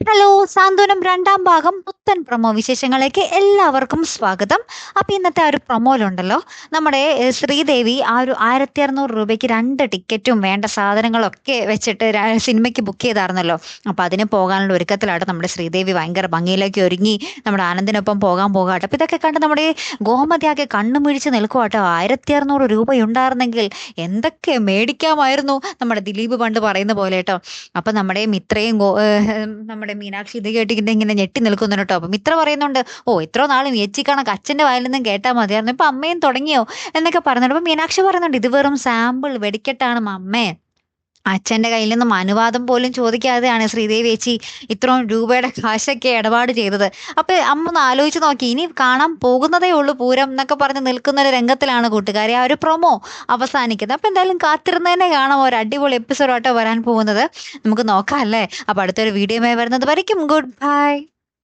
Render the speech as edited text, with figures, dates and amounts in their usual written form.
Hello! സാന്ത്വനം 2-ാം ഭാഗം പുത്തൻ promo വിശേഷങ്ങളിലേക്ക് എല്ലാവർക്കും സ്വാഗതം. അപ്പൊ ഇന്നത്തെ ആ ഒരു പ്രൊമോയിലുണ്ടല്ലോ, നമ്മുടെ ശ്രീദേവി ആ ഒരു രൂ. 1600 2 ടിക്കറ്റും വേണ്ട സാധനങ്ങളൊക്കെ വെച്ചിട്ട് സിനിമയ്ക്ക് ബുക്ക് ചെയ്തായിരുന്നല്ലോ. അപ്പൊ അതിന് പോകാനുള്ള ഒരുക്കത്തിലാട്ടോ നമ്മുടെ ശ്രീദേവി ഭയങ്കര ഭംഗിയിലേക്ക് ഒരുങ്ങി നമ്മുടെ ആനന്ദിനൊപ്പം പോകാൻ പോകാട്ടോ. അപ്പൊ ഇതൊക്കെ കണ്ട് നമ്മുടെ ഗോമതിയാകെ കണ്ണും മിഴിച്ച് നിൽക്കുവാട്ടോ. രൂ. 1600 ഉണ്ടായിരുന്നെങ്കിൽ എന്തൊക്കെ മേടിക്കാമായിരുന്നു നമ്മുടെ ദിലീപ് പണ്ട് പറയുന്ന പോലെ ട്ടോ. അപ്പൊ നമ്മുടെ മിത്രയും നമ്മുടെ മീനാക്ഷി ഇത് കേട്ടിട്ട് ഇങ്ങനെ ഞെട്ടി നിൽക്കുന്നുണ്ട് ട്ടോ. അപ്പൊ മിത്ര പറയുന്നുണ്ട്, "ഓ ഇത്ര നാളും ഏച്ചി കണക്ക് അച്ഛന്റെ വായിൽ നിന്നും കേട്ടാ മതിയായിരുന്നു. ഇപ്പൊ അമ്മയും തുടങ്ങിയോ?" എന്നൊക്കെ പറയുന്നുണ്ട്. അപ്പൊ മീനാക്ഷി പറയുന്നുണ്ട്, "ഇത് വെറും സാമ്പിൾ വെടിക്കെട്ടാണ് അമ്മേ. അച്ഛന്റെ കയ്യിൽ നിന്നും അനുവാദം പോലും ചോദിക്കാതെയാണ് ശ്രീദേവി ചേച്ചി ഇത്രയും രൂപയുടെ കാശൊക്കെ ഇടപാട് ചെയ്തത്. അപ്പൊ അമ്മ ഒന്ന് ആലോചിച്ച് നോക്കി. ഇനി കാണാൻ പോകുന്നതേ ഉള്ളൂ പൂരം" എന്നൊക്കെ പറഞ്ഞ് നിൽക്കുന്ന ഒരു രംഗത്തിലാണ് കൂട്ടുകാരി ആ ഒരു പ്രൊമോ അവസാനിക്കുന്നത്. അപ്പൊ എന്തായാലും കാത്തിരുന്ന് തന്നെ കാണാം. ഒരു അടിപൊളി എപ്പിസോഡാട്ടോ വരാൻ പോകുന്നത്. നമുക്ക് നോക്കാം അല്ലേ? അപ്പൊ അടുത്തൊരു വീഡിയോയുമായി വരുന്നത് വരയ്ക്കും ഗുഡ് ബൈ.